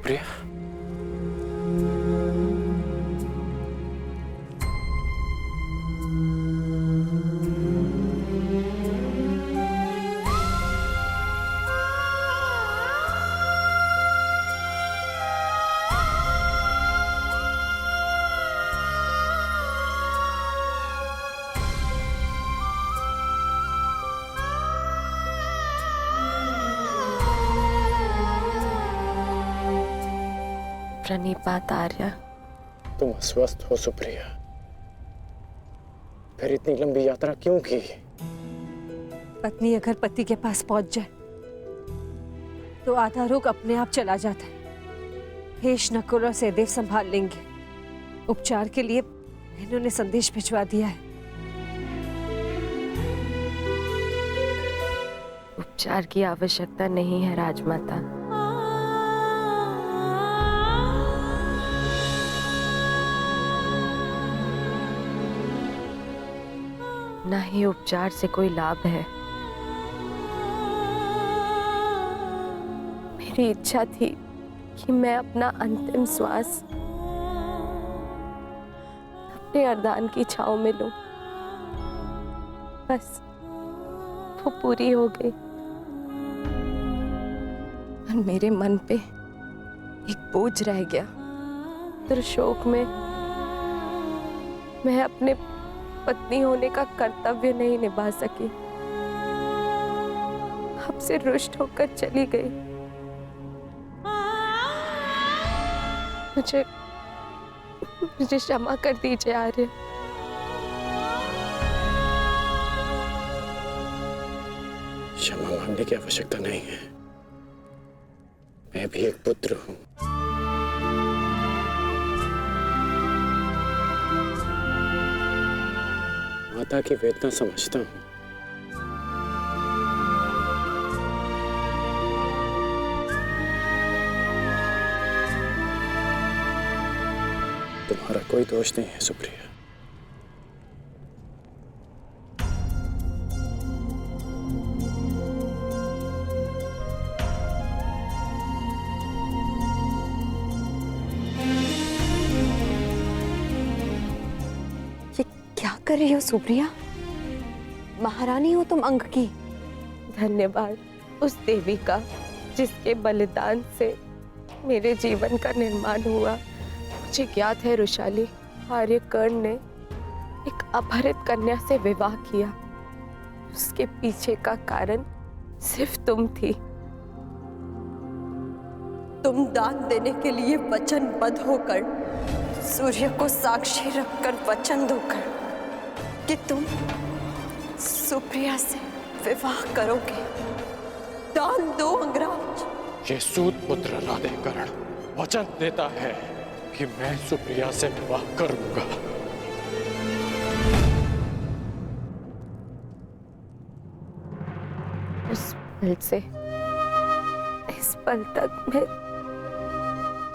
सुप्रिया, प्रणिपात आर्या। तुम अस्वस्थ हो सुप्रिया, फिर इतनी लंबी यात्रा क्यों की? पत्नी अगर पति के पास पहुंच जाए तो आधा रोग अपने आप चला जाता है। हेश नकुल और सहदेव संभाल लेंगे। उपचार के लिए इन्होंने संदेश भिजवा दिया है। उपचार की आवश्यकता नहीं है राजमाता। ना ही उपचार से कोई लाभ है। मेरी इच्छा थी कि मैं अपना अंतिम श्वास अपने अर्धांग की छांव में लूं, बस वो पूरी हो गई। और मेरे मन पे एक बोझ रह गया। दुर्शोक में मैं अपने पत्नी होने का कर्तव्य नहीं निभा सकी, आपसे रुष्ट होकर चली गई। मुझे क्षमा कर दीजिए आर्य। क्षमा मांगने की आवश्यकता नहीं है। मैं भी एक पुत्र हूं। माता की वेदना समझता हूं। तुम्हारा कोई दोष नहीं है सुप्रिया। क्या कर रही हो सुप्रिया? महारानी हो तुम अंग की। धन्यवाद उस देवी का जिसके बलिदान से मेरे जीवन का निर्माण हुआ। मुझे ज्ञात है रुशाली, आर्यकर्ण ने एक अपहरित कन्या से विवाह किया। उसके पीछे का कारण सिर्फ तुम थी। तुम दान देने के लिए वचनबद्ध होकर, सूर्य को साक्षी रखकर वचन दोकर कि तुम सुप्रिया से विवाह करोगे। दान दो अंगराज। ये सूत पुत्र राधेकर्ण वचन देता है कि मैं सुप्रिया से विवाह करूंगा। उस पल से इस पल तक मैं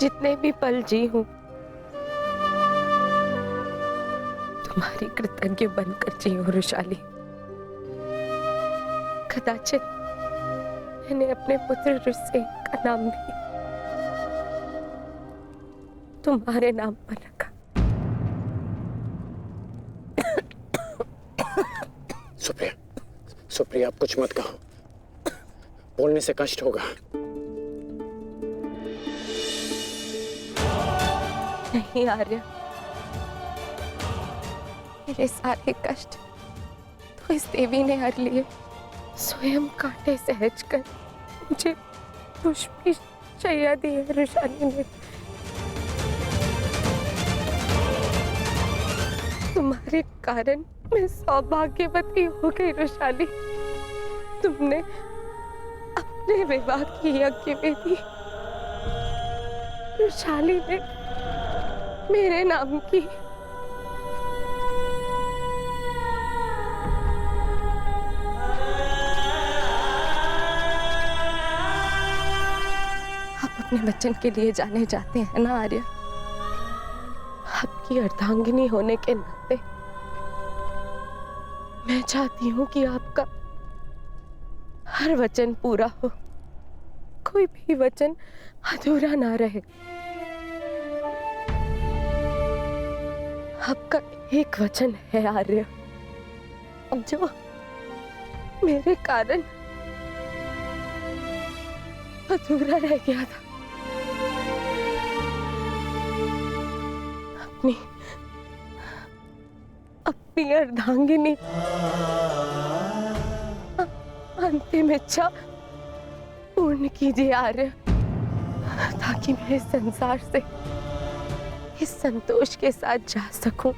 जितने भी पल जी हूं तुम्हारी कृतज्ञ बनकर जी हूं रुशाली। कदाचित मैंने अपने पुत्र रुसेन का नाम भी तुम्हारे नाम पर रखा। सुप्रिया, सुप्रिया आप कुछ मत कहो, बोलने से कष्ट होगा। नहीं आर्य, मेरे सारे कष्ट तो इस देवी ने हर लिए। स्वयं कांटे सहज कर मुझे पुष्पी शैया दी है रुशाली ने। तुम्हारे कारण मैं सौभाग्यवती हो गई रुशाली। तुमने अपने विवाह की यज्ञ वेदी रुशाली ने मेरे नाम की। अपने वचन के लिए जाने जाते हैं ना आर्य। आपकी अर्धांगिनी होने के नाते मैं चाहती हूं कि आपका हर वचन पूरा हो। कोई भी वचन अधूरा ना रहे। आपका एक वचन है आर्य, जो मेरे कारण अधूरा रह गया था। अपनी अर्धांगिनी अंतिम इच्छा पूर्ण कीजिए आर्य, ताकि मैं इस संसार से इस संतोष के साथ जा सकूं।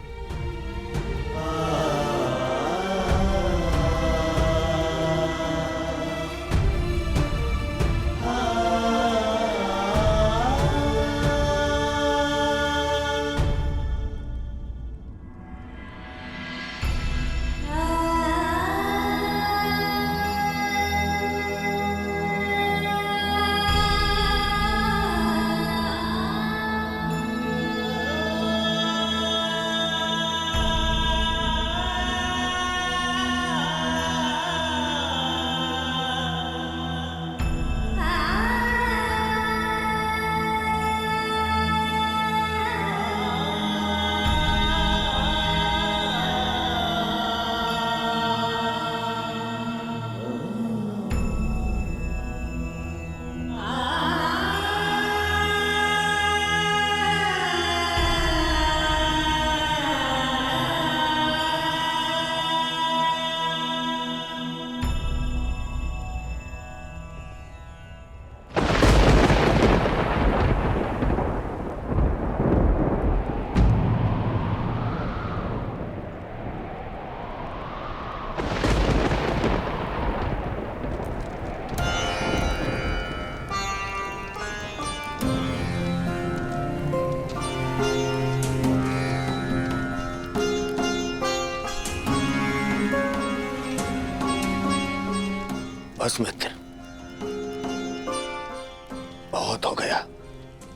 बस मित्र,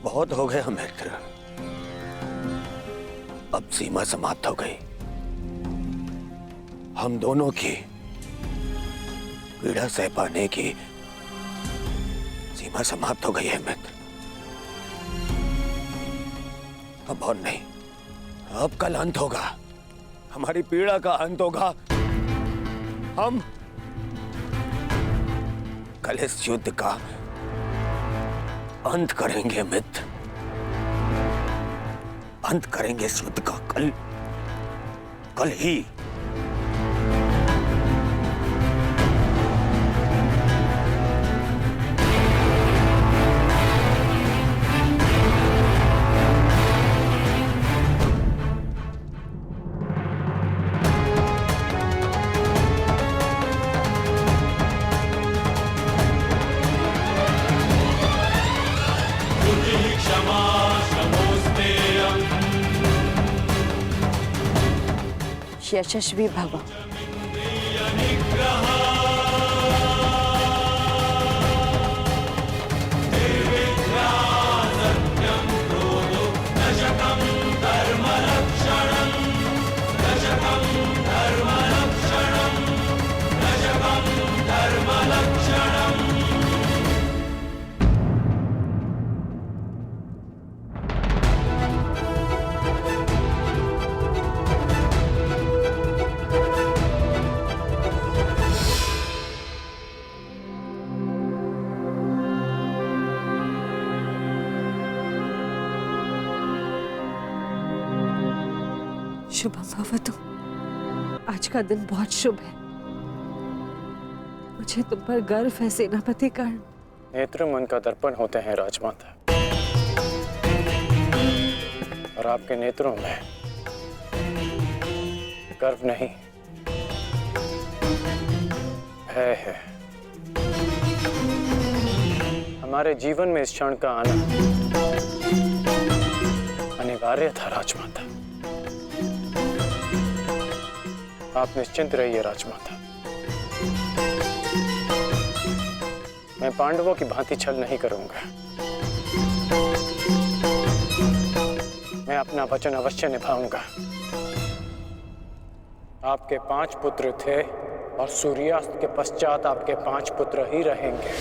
बहुत हो गया मित्र। अब सीमा समाप्त हो गई। हम दोनों की पीड़ा सह पाने की सीमा समाप्त हो गई है मित्र। अब और नहीं, अब कल अंत होगा, हमारी पीड़ा का अंत होगा। हम कल इस युद्ध का अंत करेंगे मित्र, अंत करेंगे इस युद्ध का कल ही। यशस्वी भव। शुभम भवतु। आज का दिन बहुत शुभ है। मुझे तुम पर गर्व है सेनापति कर्ण। नेत्र मन का दर्पण होते हैं राजमाता, और आपके नेत्रों में गर्व नहीं, भय है। हमारे जीवन में इस क्षण का आना अनिवार्य था राजमाता। आप निश्चिंत रहिए राजमाता, मैं पांडवों की भांति छल नहीं करूंगा। मैं अपना वचन अवश्य निभाऊंगा। आपके 5 पुत्र थे और सूर्यास्त के पश्चात आपके 5 पुत्र ही रहेंगे।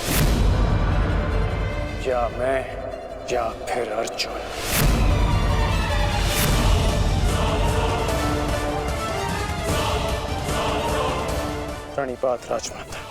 या मैं या फिर अर्जुन। प्रणिपात राजमाता।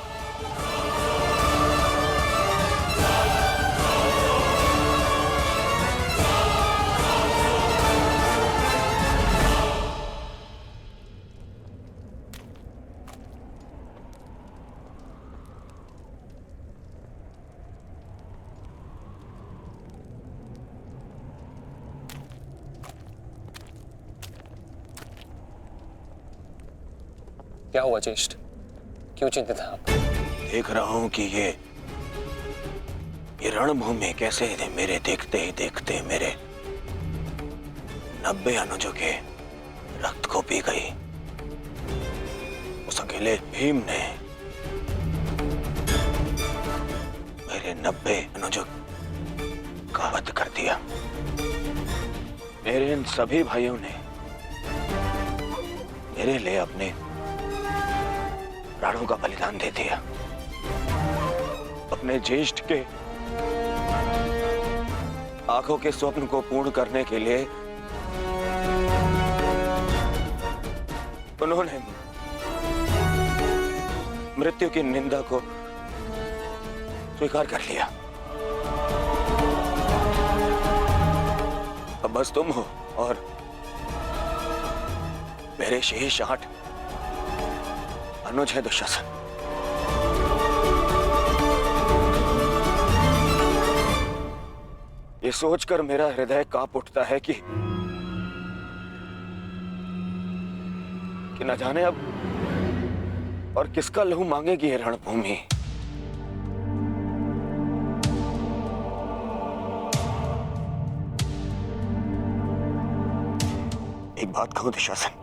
क्या हुआ ज्येष्ठ? क्यों चिंतित हैं आप? देख रहा हूं कि ये रणभूमि कैसे मेरे देखते ही देखते मेरे 90 अनुजों के रक्त को पी गई। उस अकेले भीम ने मेरे 90 अनुजों का वध कर दिया। मेरे इन सभी भाइयों ने मेरे लिए अपने प्राणों का बलिदान दे दिया। अपने ज्येष्ठ के आंखों के स्वप्न को पूर्ण करने के लिए उन्होंने मृत्यु की निंदा को स्वीकार कर लिया। अब बस तुम हो और मेरे शेष 8 अनुज है दुशासन। ये सोचकर मेरा हृदय कांप उठता है कि न जाने अब और किसका लहू मांगेगी ये रणभूमि। एक बात कहूं दुशासन,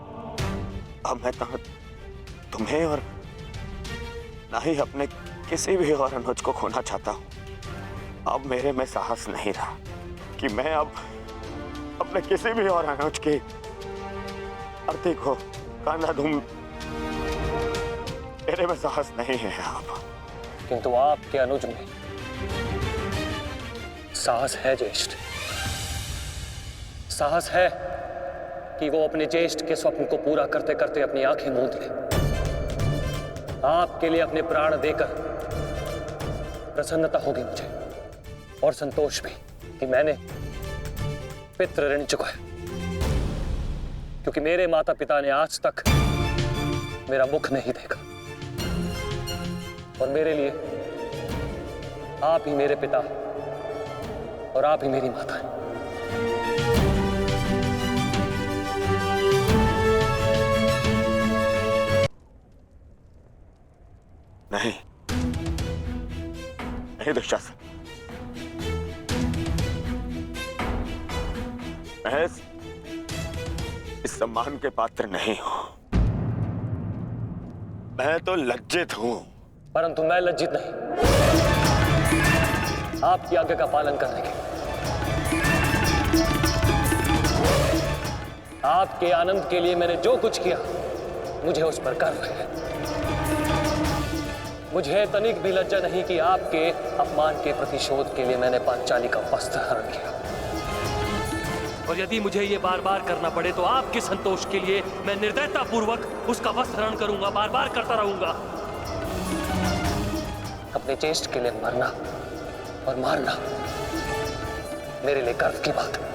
अब मैं तुम्हें और ना ही अपने किसी भी और अनुज को खोना चाहता हूं। अब मेरे में साहस नहीं रहा कि मैं अब अपने किसी भी और अनुज की अर्थी को कांधा दूं। मेरे में साहस नहीं है अब। किंतु आपके अनुज में साहस है ज्येष्ठ। साहस है कि वो अपने ज्येष्ठ के स्वप्न को पूरा करते करते अपनी आंखें मूंद ले। आपके लिए अपने प्राण देकर प्रसन्नता होगी मुझे, और संतोष भी कि मैंने पितृ ऋण चुकाया, क्योंकि मेरे माता पिता ने आज तक मेरा मुख नहीं देखा, और मेरे लिए आप ही मेरे पिता और आप ही मेरी माता हैं। नहीं नहीं दुशासन, मैं इस सम्मान के पात्र नहीं हूं। मैं तो लज्जित हूं। परंतु मैं लज्जित नहीं, आपकी आज्ञा का पालन करने के आपके आनंद के लिए मैंने जो कुछ किया, मुझे उस पर गर्व है। मुझे तनिक भी लज्जा नहीं कि आपके अपमान के प्रतिशोध के लिए मैंने पांचाली का वस्त्र हरण किया, और यदि मुझे ये बार बार करना पड़े तो आपके संतोष के लिए मैं निर्दयता पूर्वक उसका वस्त्र हरण करूंगा, बार बार करता रहूंगा। अपने ज्येष्ठ के लिए मरना और मारना मेरे लिए गर्व की बात है।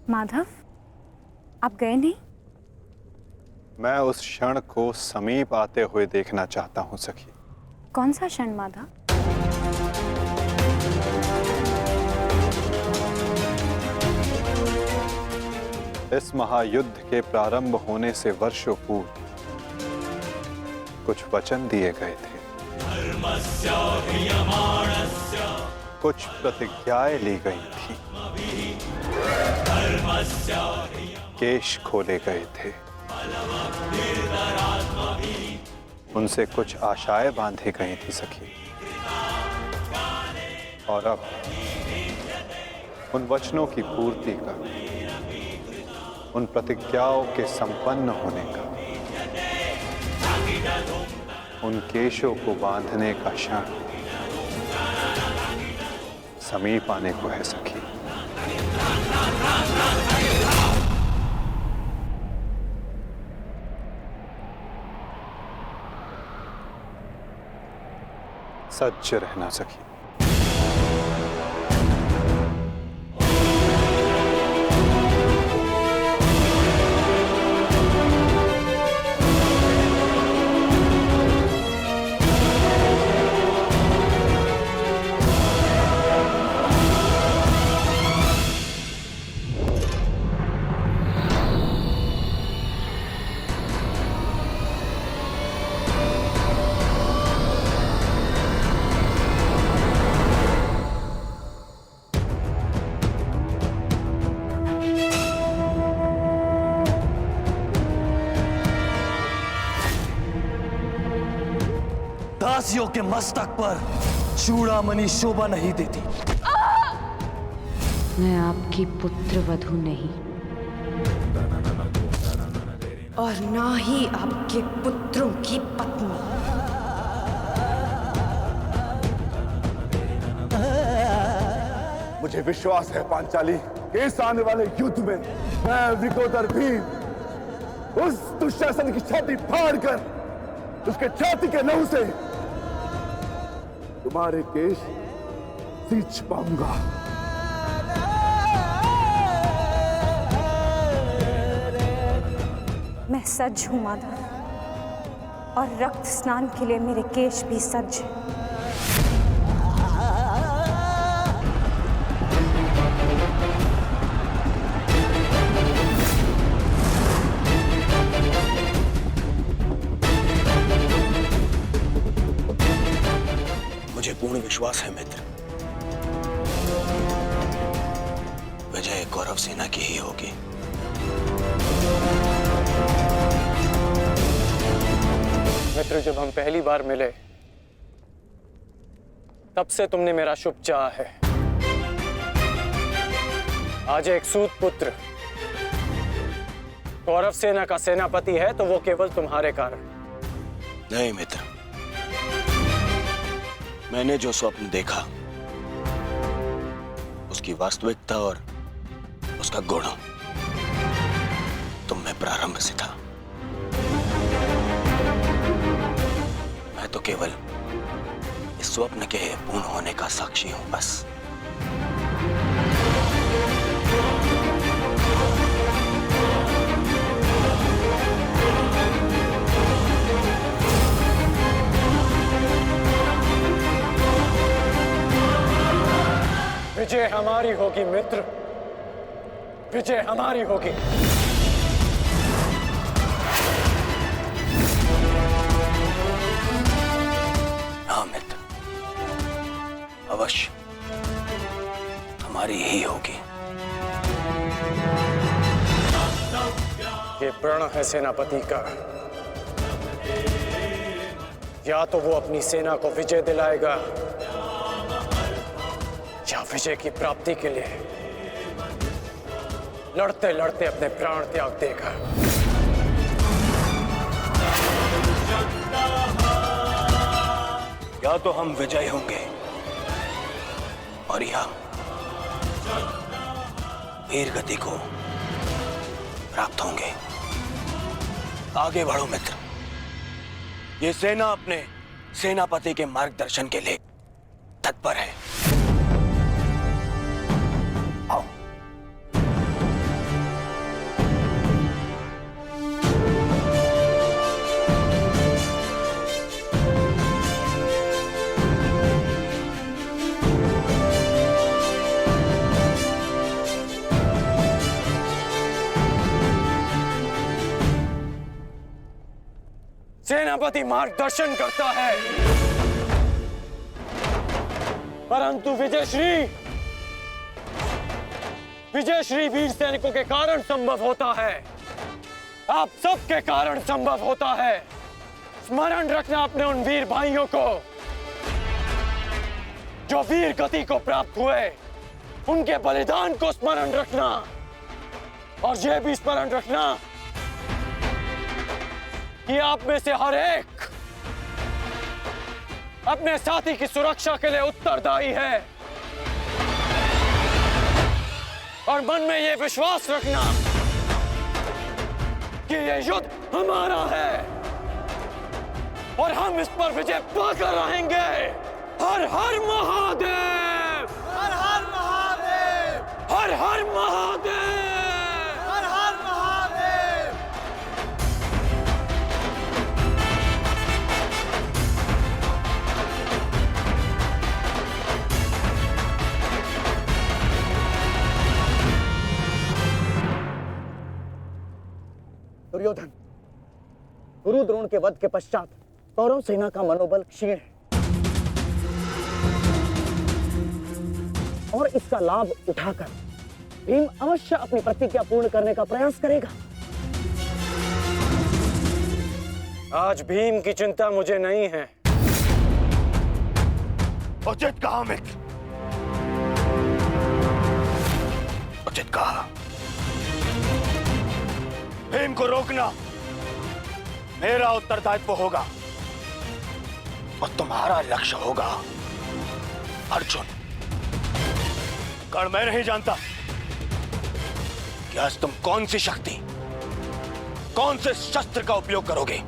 माधव, आप गए नहीं? मैं उस क्षण को समीप आते हुए देखना चाहता हूं सखी। कौन सा क्षण माधव? इस महायुद्ध के प्रारंभ होने से वर्षों पूर्व कुछ वचन दिए गए थे, कुछ प्रतिज्ञाएं ली गई थी, केश खोले गए थे, उनसे कुछ आशाएं बांधी गई थी सखी। और अब उन वचनों की पूर्ति का, उन प्रतिज्ञाओं के संपन्न होने का, उन केशों को बांधने का क्षण समीप आने को है सखी। सच्च रहना सखी। दासियों के मस्तक पर चूड़ामणि शोभा नहीं देती। मैं आपकी पुत्र वधू नहीं, और ना ही आपके पुत्रों की पत्नी। मुझे विश्वास है पांचाली, इस आने वाले युद्ध में मैं विकोदर भीम उस दुशासन की छाती फाड़कर उसके छाती के लहू से तुम्हारे केश सींच पाऊंगा। मैं सज्ज हूं माधव, और रक्त स्नान के लिए मेरे केश भी सज्ज हैं। मुझे पूर्ण विश्वास है मित्र, विजय कौरव सेना की ही होगी। मित्र, जब हम पहली बार मिले तब से तुमने मेरा शुभ चाहा है। आज एक सूत पुत्र कौरव सेना का सेनापति है तो वो केवल तुम्हारे कारण। नहीं मित्र, मैंने जो स्वप्न देखा उसकी वास्तविकता और उसका गुण तुम में प्रारंभ से था। मैं तो केवल इस स्वप्न के पूर्ण होने का साक्षी हूं बस। विजय हमारी होगी मित्र, विजय हमारी होगी। हाँ मित्र, अवश्य हमारी ही होगी। ये प्रण है सेनापति का, या तो वो अपनी सेना को विजय दिलाएगा या विजय की प्राप्ति के लिए लड़ते लड़ते अपने प्राण त्याग देगा। या तो हम विजय होंगे और या वीर गति को प्राप्त होंगे। आगे बढ़ो मित्र, ये सेना अपने सेनापति के मार्गदर्शन के लिए तत्पर है। आओ। सेनापति मार्गदर्शन करता है, परंतु विजयश्री वीर सैनिकों के कारण संभव होता है। आप सबके कारण संभव होता है। स्मरण रखना अपने उन वीर भाइयों को जो वीर गति को प्राप्त हुए, उनके बलिदान को स्मरण रखना, और यह भी स्मरण रखना कि आप में से हर एक अपने साथी की सुरक्षा के लिए उत्तरदायी है। और मन में यह विश्वास रखना कि यह युद्ध हमारा है और हम इस पर विजय पाकर रहेंगे। हर हर महादेव! हर हर महादेव! हर हर महादेव! हर हर महादेव! दुर्योधन, गुरु द्रोण के वध के पश्चात कौरव सेना का मनोबल क्षीण है और इसका लाभ उठाकर भीम अवश्य अपनी प्रतिज्ञा पूर्ण करने का प्रयास करेगा। आज भीम की चिंता मुझे नहीं है। उचित कहा मित्र, उचित कहा। भीम को रोकना मेरा उत्तरदायित्व होगा और तुम्हारा लक्ष्य होगा अर्जुन। कारण मैं नहीं जानता कि आज तुम कौन सी शक्ति, कौन से शस्त्र का उपयोग करोगे,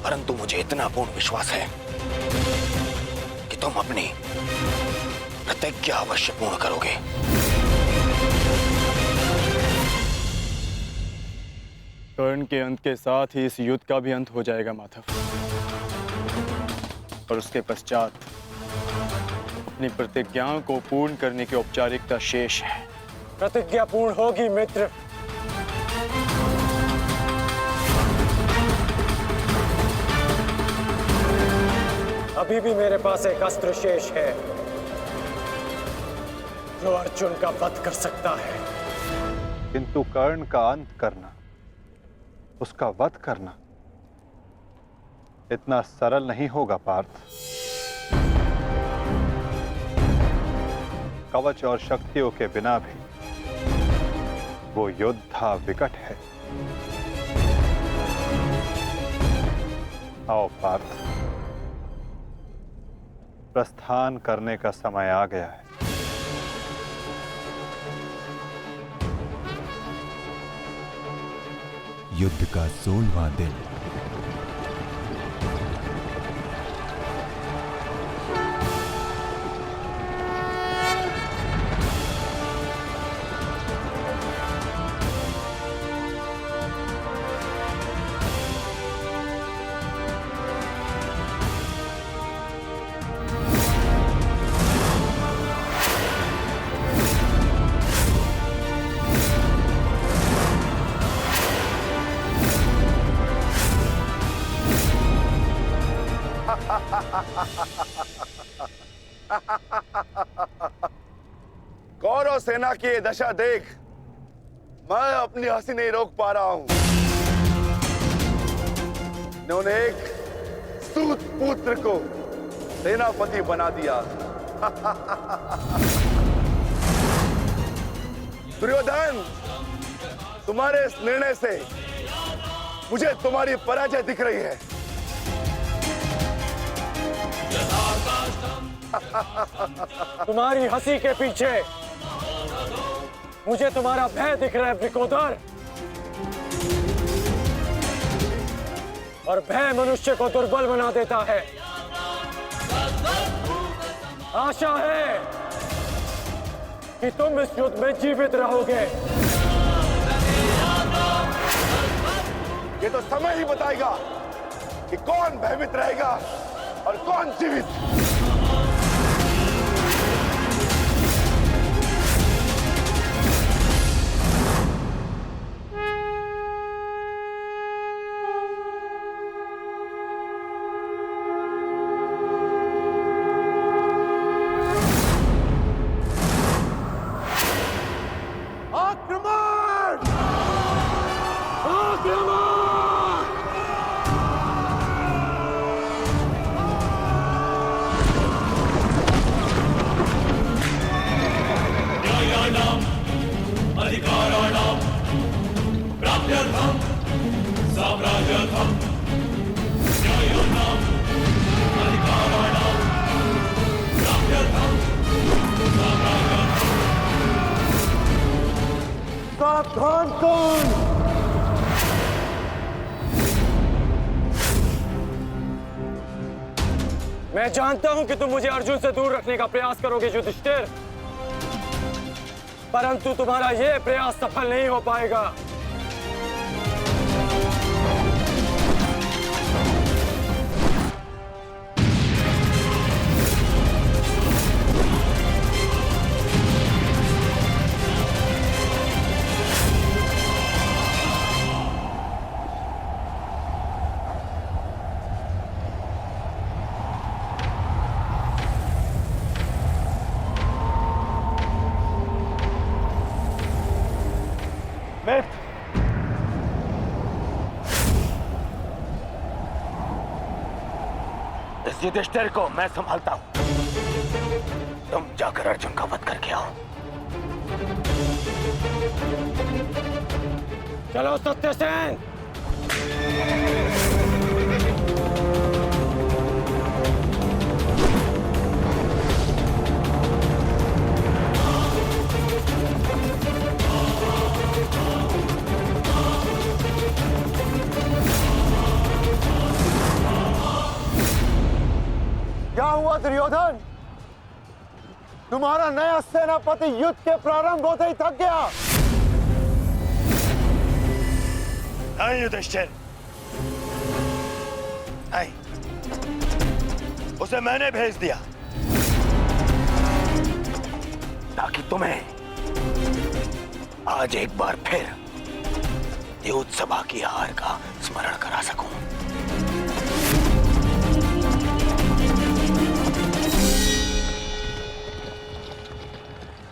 परंतु मुझे इतना पूर्ण विश्वास है कि तुम अपनी प्रतिज्ञा अवश्य पूर्ण करोगे। कर्ण के अंत के साथ ही इस युद्ध का भी अंत हो जाएगा माधव, और उसके पश्चात अपनी प्रतिज्ञाओं को पूर्ण करने की औपचारिकता शेष है। प्रतिज्ञा पूर्ण होगी मित्र। अभी भी मेरे पास एक अस्त्र शेष है जो अर्जुन का वध कर सकता है। किंतु कर्ण का अंत करना, उसका वध करना इतना सरल नहीं होगा पार्थ। कवच और शक्तियों के बिना भी वो योद्धा विकट है। आओ पार्थ, प्रस्थान करने का समय आ गया है। युद्ध का 16वां दिन। कौरव सेना की ये दशा देख मैं अपनी हंसी नहीं रोक पा रहा हूं। इन्होंने एक सूत पुत्र को सेनापति बना दिया। दुर्योधन, तुम्हारे इस निर्णय से मुझे तुम्हारी पराजय दिख रही है। तुम्हारी हंसी के पीछे मुझे तुम्हारा भय दिख रहा है वृकोदर, और भय मनुष्य को दुर्बल बना देता है। आशा है कि तुम इस युद्ध में जीवित रहोगे। ये तो समय ही बताएगा कि कौन भयभीत रहेगा और कौन जीवित। सावधान कौन? मैं जानता हूं कि तुम मुझे अर्जुन से दूर रखने का प्रयास करोगे युधिष्ठिर, परंतु तुम्हारा यह प्रयास सफल नहीं हो पाएगा। इस युधिष्ठिर को मैं संभालता हूं, तुम जाकर अर्जुन का वध करके आओ। चलो सत्यसेन। क्या हुआ दुर्योधन? तुम्हारा नया सेनापति युद्ध के प्रारंभ होते ही थक गया। नहीं युधिष्ठिर, नहीं, उसे मैंने भेज दिया ताकि तुम्हें आज एक बार फिर युद्ध सभा की हार का स्मरण करा सकूं।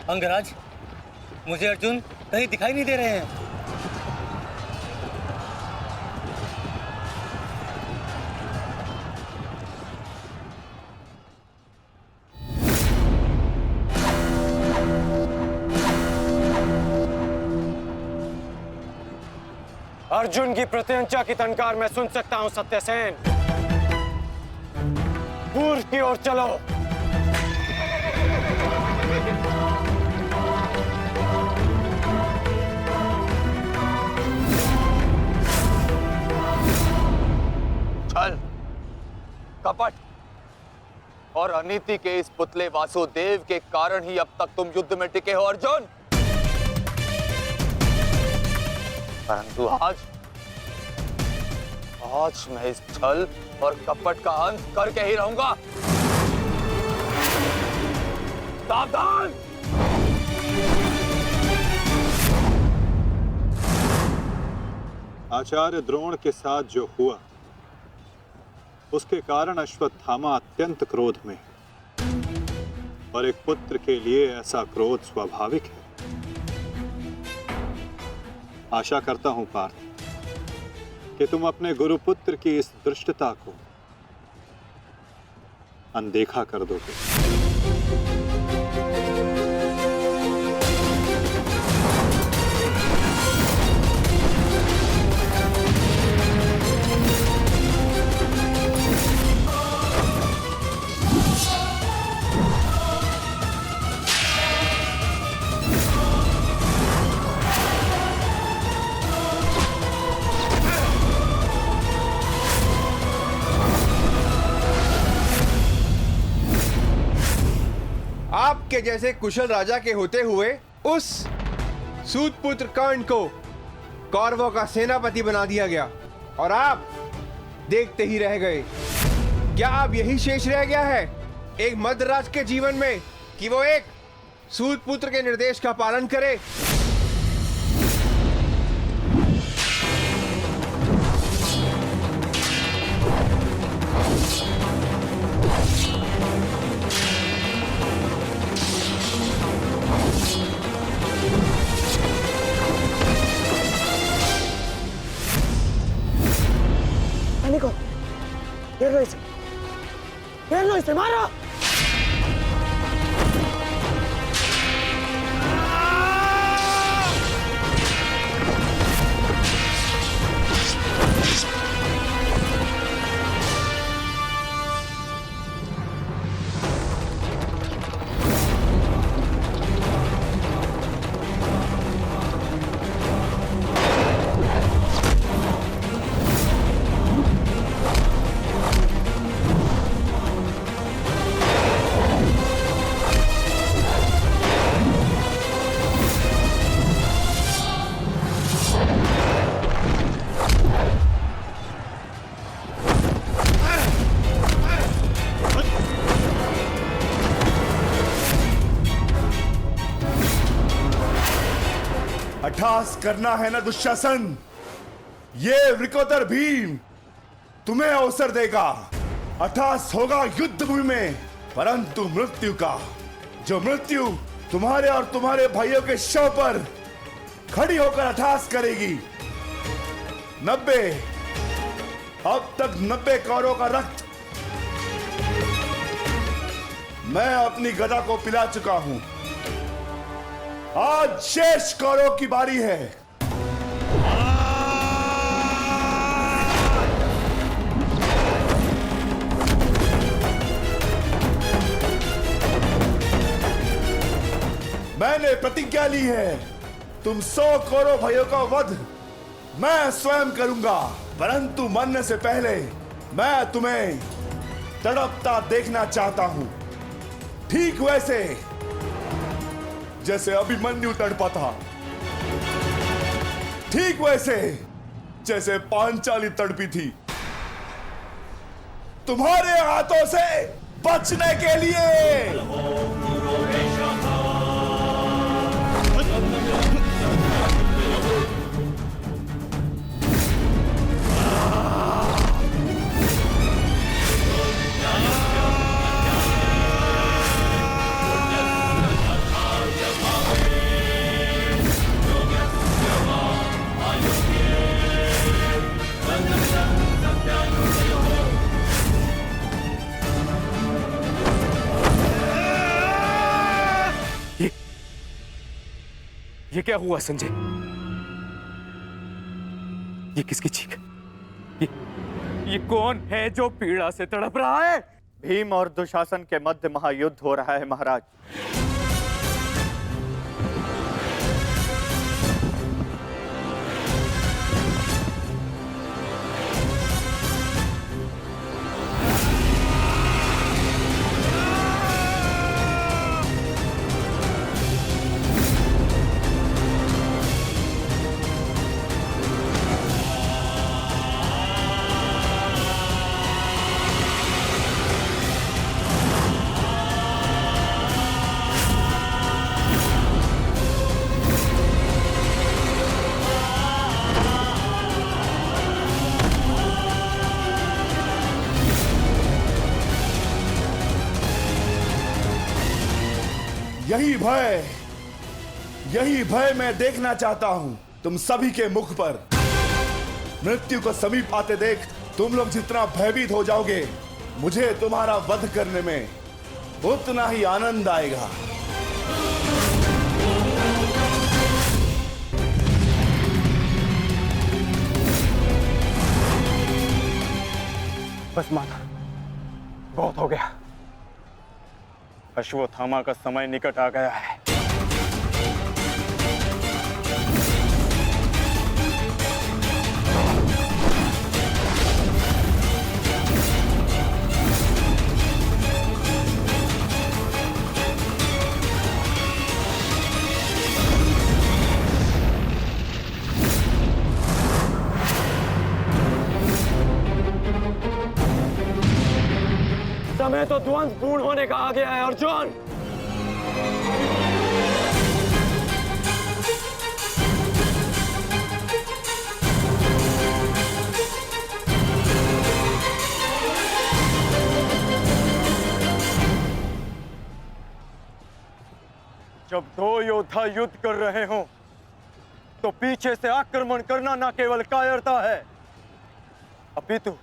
अंगराज, मुझे अर्जुन कहीं दिखाई नहीं दे रहे हैं। अर्जुन की प्रत्यंचा की टंकार मैं सुन सकता हूं सत्यसेन। पूर्व की ओर चलो। छल, कपट और अनीति के इस पुतले वासुदेव के कारण ही अब तक तुम युद्ध में टिके हो अर्जुन। परंतु आज मैं इस छल और कपट का अंत करके ही रहूंगा। सावधान! आचार्य द्रोण के साथ जो हुआ उसके कारण अश्वत्थामा अत्यंत क्रोध में है। और एक पुत्र के लिए ऐसा क्रोध स्वाभाविक है। आशा करता हूं पार्थ कि तुम अपने गुरुपुत्र की इस दुष्टता को अनदेखा कर दोगे। आपके जैसे कुशल राजा के होते हुए उस सूतपुत्र कर्ण को कौरवों का सेनापति बना दिया गया और आप देखते ही रह गए। क्या अब यही शेष रह गया है एक मध्यराज के जीवन में कि वो एक सूतपुत्र के निर्देश का पालन करे? घेर लो इसे, मारो। अट्ठास करना है ना दुशासन, ये वृकोदर भीम तुम्हें अवसर देगा। अट्ठास होगा युद्ध भूमि में, परंतु मृत्यु का, जो मृत्यु तुम्हारे और तुम्हारे भाइयों के शव पर खड़ी होकर अट्ठास करेगी। 90, अब तक 90 कौरवों का रक्त मैं अपनी गदा को पिला चुका हूं। आज शेष कौरवों की बारी है। मैंने प्रतिज्ञा ली है, तुम 100 कौरव भाइयों का वध मैं स्वयं करूंगा, परंतु मरने से पहले मैं तुम्हें तड़पता देखना चाहता हूं, ठीक वैसे जैसे अभिमन्यु तड़पा था, ठीक वैसे जैसे पांचाली तड़पी थी। तुम्हारे हाथों से बचने के लिए। ये क्या हुआ संजय? ये किसकी चीख? ये कौन है जो पीड़ा से तड़प रहा है? भीम और दुशासन के मध्य महायुद्ध हो रहा है महाराज। यही भय मैं देखना चाहता हूं तुम सभी के मुख पर। मृत्यु को समीप आते देख तुम लोग जितना भयभीत हो जाओगे, मुझे तुम्हारा वध करने में उतना ही आनंद आएगा। बस माता, बहुत हो गया। अश्वत्थामा का समय निकट आ गया है। समय तो ध्वंस पूर्ण होने का आ गया है अर्जुन। जब दो योद्धा युद्ध कर रहे हों, तो पीछे से आक्रमण करना न केवल कायरता है, अपितु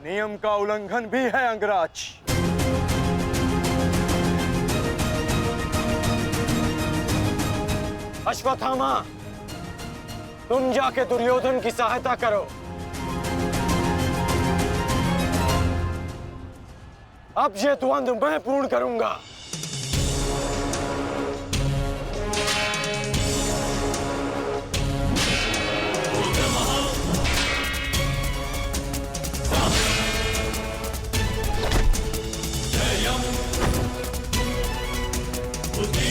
नियम का उल्लंघन भी है अंगराज। अश्वत्थामा, तुम जाके दुर्योधन की सहायता करो। अब ये द्वंद्व मैं पूर्ण करूंगा। बुद्धि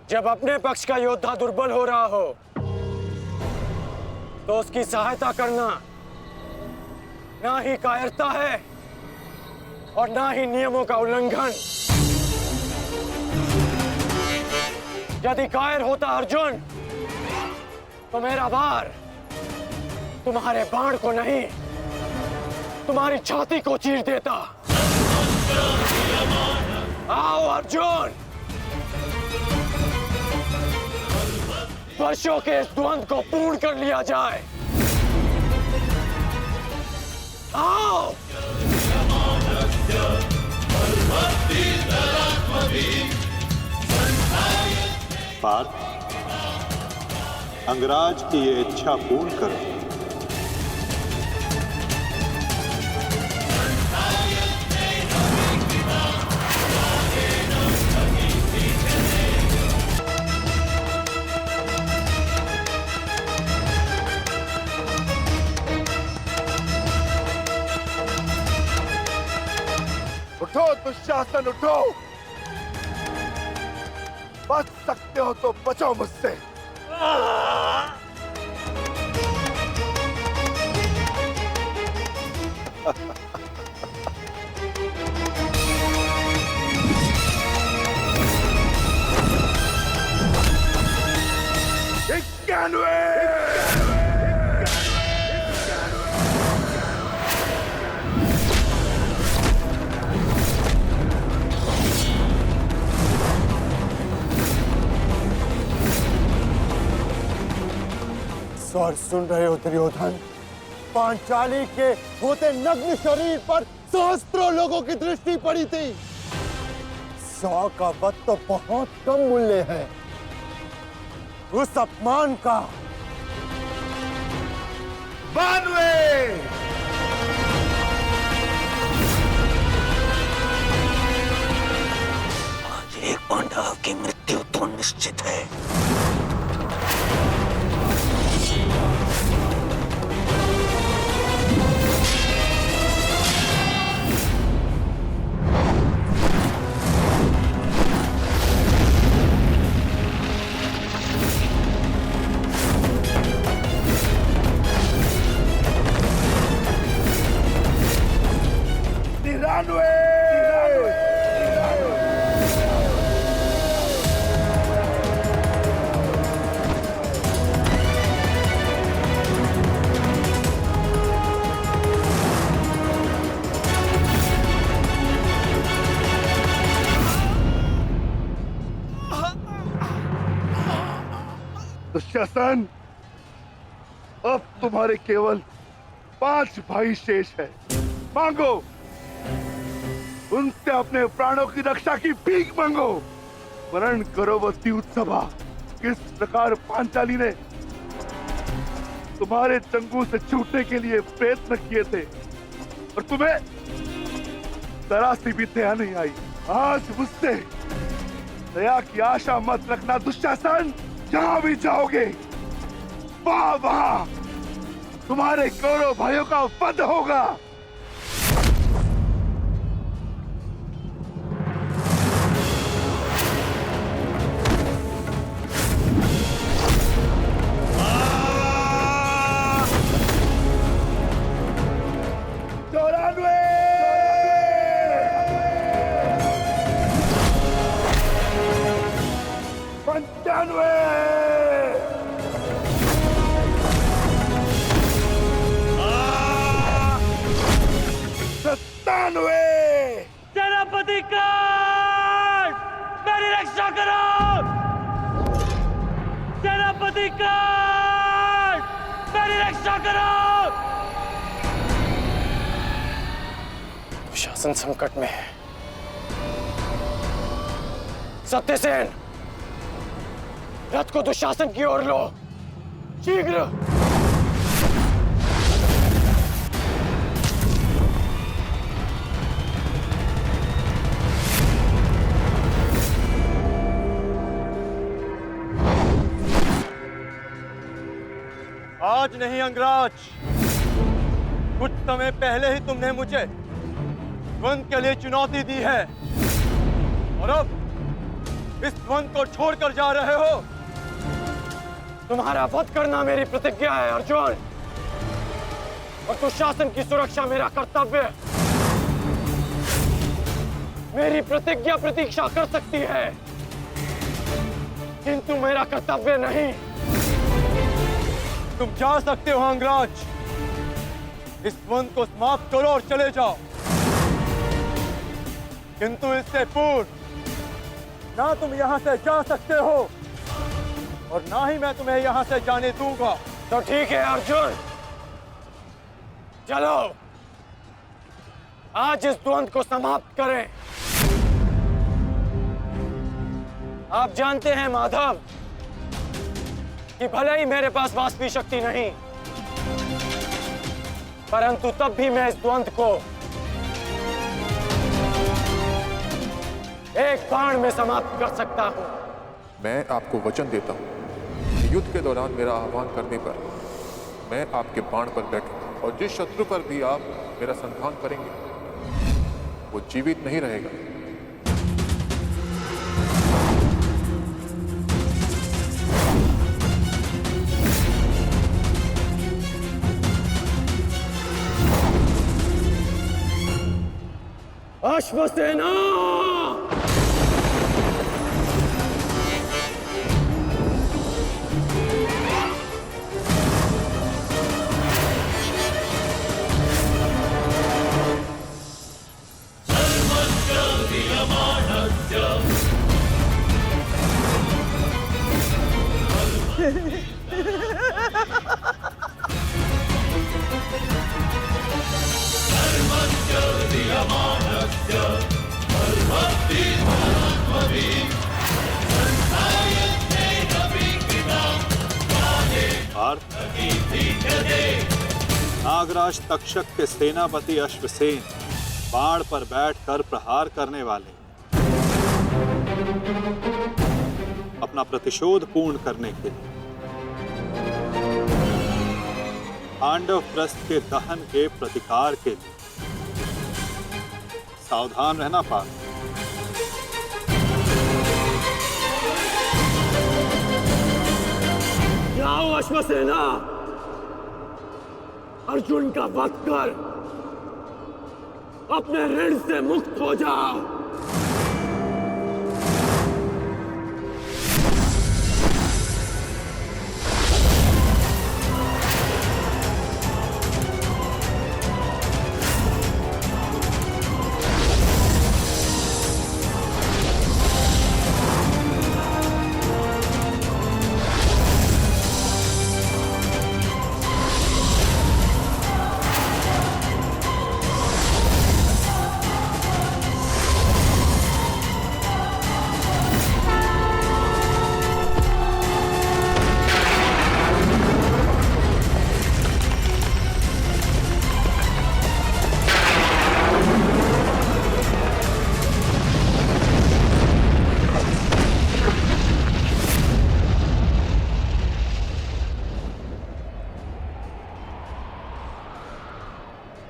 जब अपने पक्ष का योद्धा दुर्बल हो रहा हो तो उसकी सहायता करना ना ही कायरता है और ना ही नियमों का उल्लंघन। यदि कायर होता अर्जुन तो मेरा वार तुम्हारे बाण को नहीं, तुम्हारी छाती को चीर देता। आओ अर्जुन, वर्षों के इस द्वंद्व को पूर्ण कर लिया जाए। आओ। पार्थ, अंगराज की ये इच्छा पूर्ण करो। उठो दुशासन, उठो। बच सकते हो तो बचो मुझसे। और सुन रहे हो दुर्योधन, पांचाली के होते नग्न शरीर पर सहस्त्रों लोगों की दृष्टि पड़ी थी। 100 का वध तो बहुत कम मूल्य है। उस अपमान का 92 आज एक पांडव की मृत्यु तो निश्चित है। दुशासन, अब तुम्हारे केवल 5 भाई शेष है। मांगो, उनसे अपने प्राणों की रक्षा की भीख मांगो। वर्ण करो वो द्यूतसभा, किस प्रकार पांचाली ने तुम्हारे चंगू से छूटने के लिए प्रयत्न किए थे और तुम्हें जरा सी भी दया नहीं आई। आज मुझसे दया की आशा मत रखना दुशासन। जहां भी जाओगे वहां तुम्हारे कौरव भाइयों का वध होगा। सेनापति कांड, मेरी रक्षा करो। सेनापति कांड, मेरी रक्षा करो। शासन संकट में है। सत्यसेन, रथ को दुशासन की ओर लो, शीघ्र। आज नहीं अंगराज, कुछ समय पहले ही तुमने मुझे द्वंद्व के लिए चुनौती दी है और अब इस द्वंद को छोड़कर जा रहे हो? तुम्हारा वध करना मेरी प्रतिज्ञा है अर्जुन, और दुशासन की सुरक्षा मेरा कर्तव्य है। मेरी प्रतिज्ञा प्रतीक्षा कर सकती है, किंतु मेरा कर्तव्य नहीं। तुम जा सकते हो अंगराज, इस द्वंद को समाप्त करो और चले जाओ, किंतु इससे पूर्व ना तुम यहां से जा सकते हो और ना ही मैं तुम्हें यहां से जाने दूंगा। तो ठीक है अर्जुन, चलो आज इस द्वंद को समाप्त करें। आप जानते हैं माधव कि भले ही मेरे पास वास्तविक शक्ति नहीं, परंतु तब भी मैं इस द्वंद को एक बाण में समाप्त कर सकता हूं। मैं आपको वचन देता हूं कि युद्ध के दौरान मेरा आह्वान करने पर मैं आपके बाण पर बैठूंगा, और जिस शत्रु पर भी आप मेरा संधान करेंगे वो जीवित नहीं रहेगा। अश्वसेना! नागराज तक्षक के सेनापति अश्वसेन बाण पर बैठकर प्रहार करने वाले अपना प्रतिशोध पूर्ण करने के लिए पांडव प्रस्थ के दहन के प्रतिकार के लिए सावधान रहना पार्थ। जाओ अश्वसेना, अर्जुन का वध कर अपने ऋण से मुक्त हो जाओ।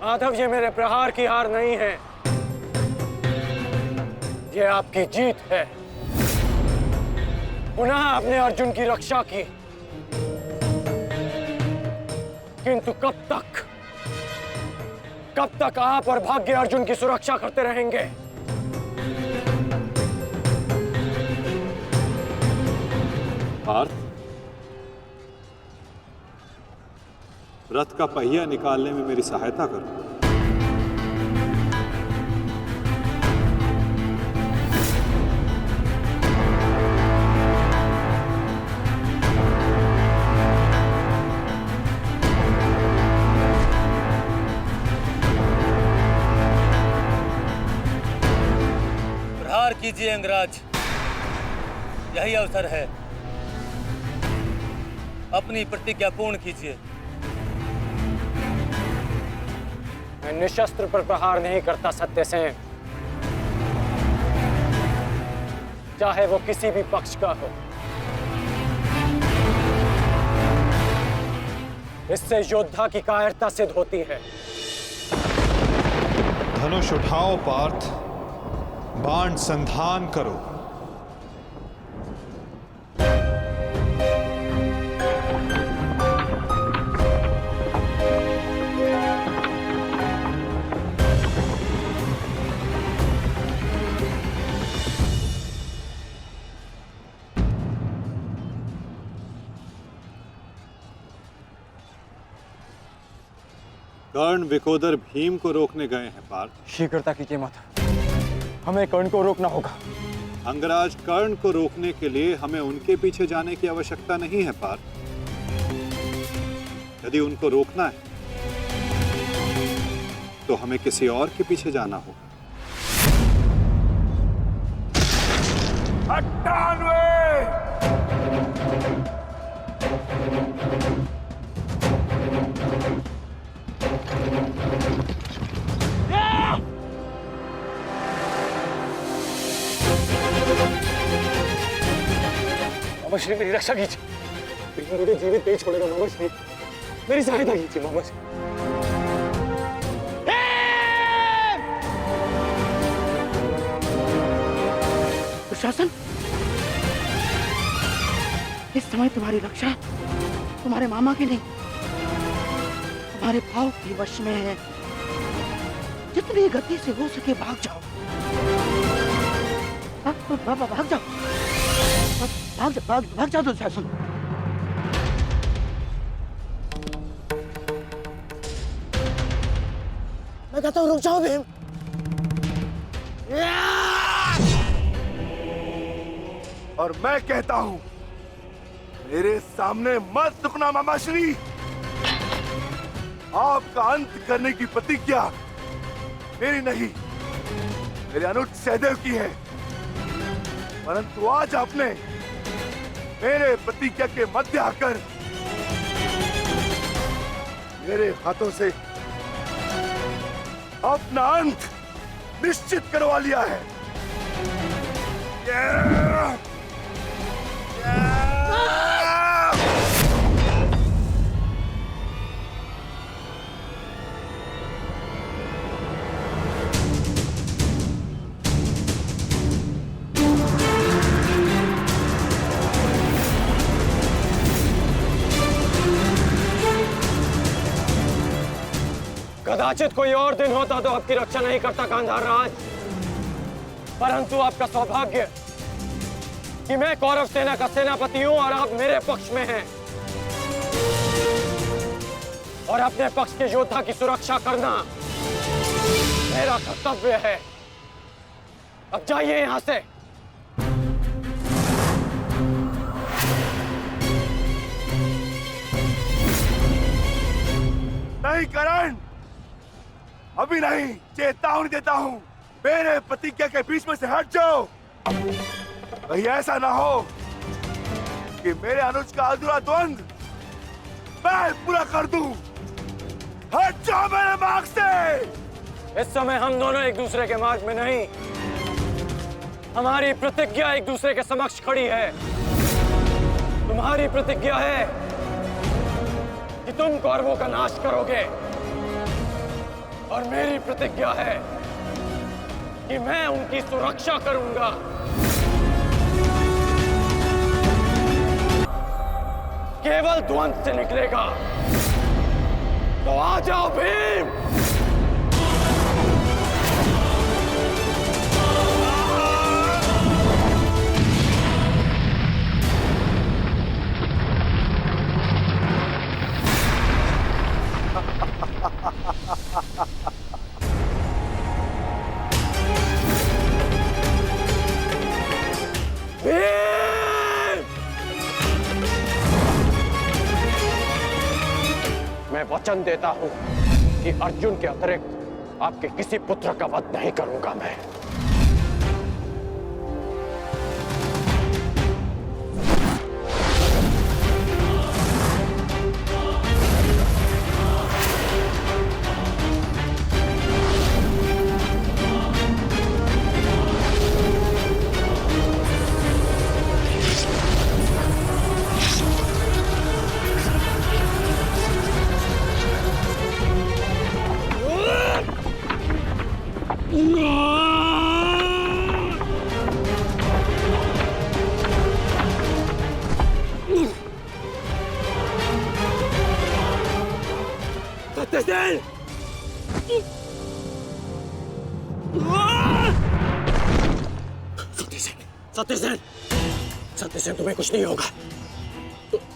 माधव, ये मेरे प्रहार की हार नहीं है, ये आपकी जीत है। पुनः आपने अर्जुन की रक्षा की, किंतु कब तक आप और भाग्य अर्जुन की सुरक्षा करते रहेंगे? पार्थ, रथ का पहिया निकालने में मेरी सहायता करो। प्रहार कीजिए अंगराज, यही अवसर है। अपनी प्रतिज्ञा पूर्ण कीजिए। मैं निशस्त्र पर प्रहार नहीं करता सत्यसेन, चाहे वो किसी भी पक्ष का हो। इससे योद्धा की कायरता सिद्ध होती है। धनुष उठाओ पार्थ, बाण संधान करो। कर्ण विकोदर भीम को रोकने गए हैं पार्थ। शीघ्रता कीजिए माता, हमें कर्ण को रोकना होगा। अंगराज कर्ण को रोकने के लिए हमें उनके पीछे जाने की आवश्यकता नहीं है पार्थ। यदि उनको रोकना है तो हमें किसी और के पीछे जाना होगा। 98! मामा श्री मेरी रक्षा कीजिए, बिना मुझे जीवित नहीं छोड़ेगा। मामा श्री मेरी सहायता कीजिए। मामा श्री दुशासन, इस समय तुम्हारी रक्षा तुम्हारे मामा की नहीं, तुम्हारे भाव के वश में है। जितनी गति से हो सके भाग जाओ, भाग जाओ, भाग जाओ दुशासन। मैं कहता हूँ रुक जाओ भीम। और मैं कहता हूं मेरे सामने मत रुकना मामाश्री। आपका अंत करने की प्रतिज्ञा मेरी नहीं, मेरे अनुज सहदेव की है। परंतु आज आपने मेरे प्रतिज्ञा के मध्य आकर मेरे हाथों से अपना अंत निश्चित करवा लिया है। कदाचित कोई और दिन होता तो आपकी रक्षा नहीं करता गांधार राज, परंतु आपका सौभाग्य कि मैं कौरव सेना का सेनापति हूं और आप मेरे पक्ष में हैं, और अपने पक्ष के योद्धा की सुरक्षा करना मेरा कर्तव्य है। अब जाइए यहां से। नहीं करण, अभी नहीं, चेतावनी देता हूं, मेरे प्रतिज्ञा के बीच में से हट जाओ। कहीं ऐसा ना हो कि मेरे अनुज का अधूरा द्वंद मैं पूरा कर दूं। हट जाओ मेरे मार्ग से। इस समय हम दोनों एक दूसरे के मार्ग में नहीं, हमारी प्रतिज्ञा एक दूसरे के समक्ष खड़ी है। तुम्हारी प्रतिज्ञा है कि तुम कौरवों का नाश करोगे, और मेरी प्रतिज्ञा है कि मैं उनकी सुरक्षा करूंगा। केवल द्वंद से निकलेगा, तो आ जाओ भीम। मैं वचन देता हूं कि अर्जुन के अतिरिक्त आपके किसी पुत्र का वध नहीं करूंगा मैं। सत्यसेन! सत्यसेन! सत्यसेन, तुम्हें कुछ नहीं होगा।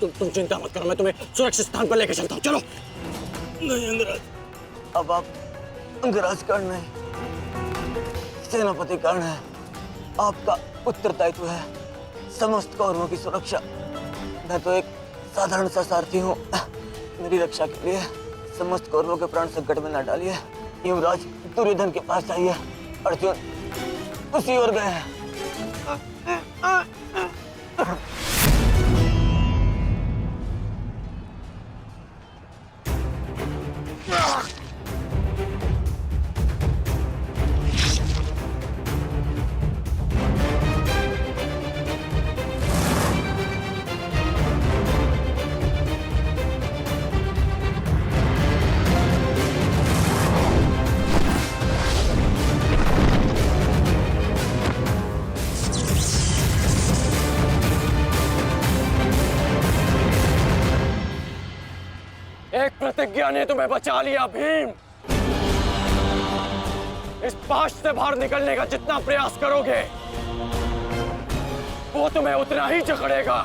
तुम चिंता मत करो, मैं तुम्हें सुरक्षित स्थान पर लेकर चलता हूँ। चलो। नहीं अंगराज, अब आप अंगराज कर्ण नहीं, सेनापति कर्ण है। आपका उत्तरदायित्व है समस्त कौरवों की सुरक्षा। मैं तो एक साधारण सा सारथी हूँ। मेरी रक्षा के लिए समस्त कौरवों के प्राण संकट में न डालिए। युवराज दुर्योधन के पास जाइए, अर्जुन उसी ओर गए हैं। एक प्रतिज्ञा ने तुम्हें बचा लिया भीम। इस पाश से बाहर निकलने का जितना प्रयास करोगे वो तुम्हें उतना ही जकड़ेगा।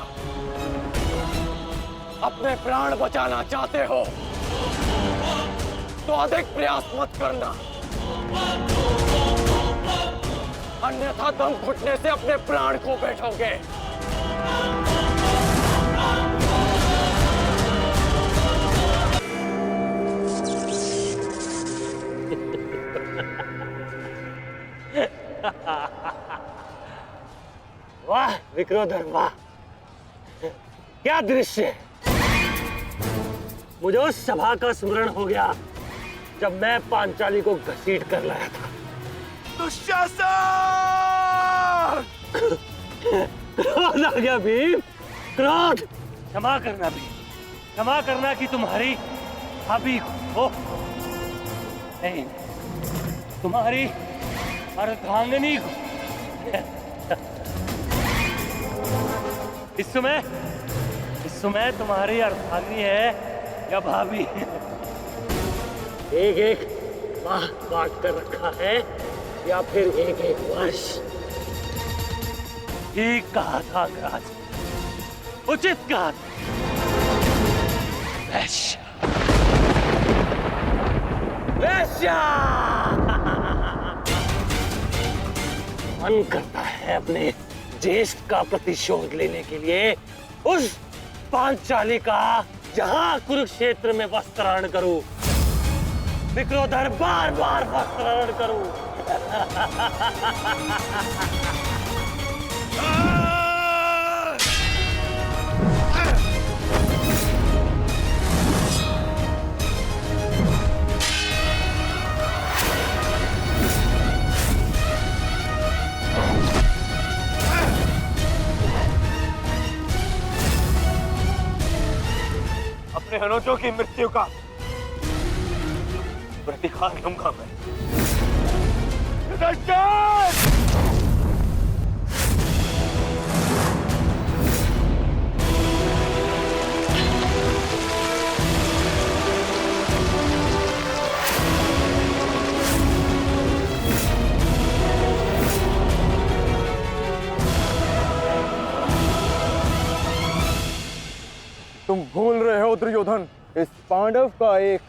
अपने प्राण बचाना चाहते हो तो अधिक प्रयास मत करना, अन्यथा दम घुटने से अपने प्राण खो बैठोगे। वाह विक्रोधर वाह, क्या दृश्य। मुझे उस सभा का स्मरण हो गया जब मैं पांचाली को घसीट कर लाया था। दुशासन! क्रोध आ गया भीम, क्रोध। क्षमा करना भीम, क्षमा करना कि तुम्हारी भाभी को नहीं, तुम्हारी अर्धांगिनी को। इस समय तुम्हारी अर्धांगिनी है या भाभी? एक एक माह बांट कर रखा है या फिर एक एक वर्ष? ठीक कहा था अंगराज, उचित कहा था। वैश्या, वैश्या। मन करता है अपने ज्येष्ठ का प्रतिशोध लेने के लिए उस पांचाली का जहां कुरुक्षेत्र में वस्त्राहरण करूं, विक्रोधर बार बार वस्त्राहरण करूं। अपने अनुजों की मृत्यु का प्रतिकार लूंगा मैं। तुम भूल रहे हो दुर्योधन, इस पांडव का एक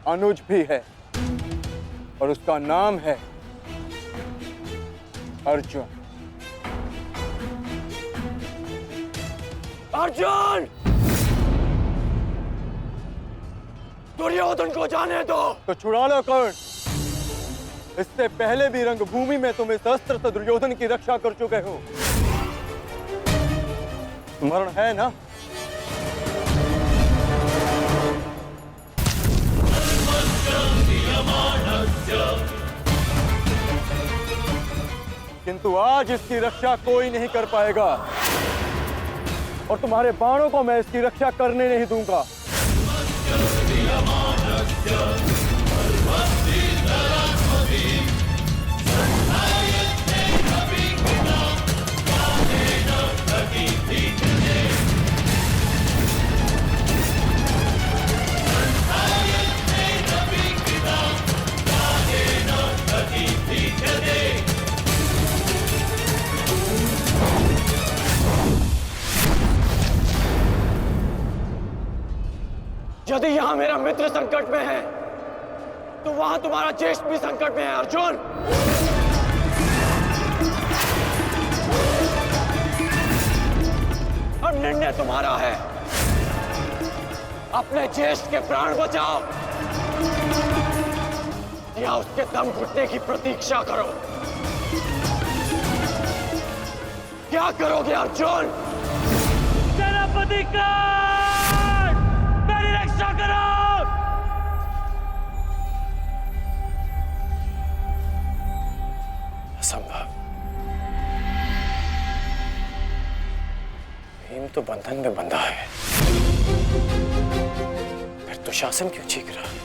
अनुज भी है और उसका नाम है अर्जुन। अर्जुन! दुर्योधन को जाने दो। तो छुड़ा लो कर्ण। इससे पहले भी रंगभूमि में तुम इस अस्त्र से दुर्योधन की रक्षा कर चुके हो, स्मरण है ना? किंतु आज इसकी रक्षा कोई नहीं कर पाएगा और तुम्हारे बाणों को मैं इसकी रक्षा करने नहीं दूंगा। यदि यहाँ मेरा मित्र संकट में है तो वहां तुम्हारा ज्येष्ठ भी संकट में है अर्जुन। और निर्णय तुम्हारा है, अपने ज्येष्ठ के प्राण बचाओ या उसके दम घुटने की प्रतीक्षा करो। क्या करोगे अर्जुन? सेनापति कर्ण, मेरी रक्षा करो। असंभव। भीम तो बंधन में बंधा है, फिर दुशासन क्यों चीख रहा है?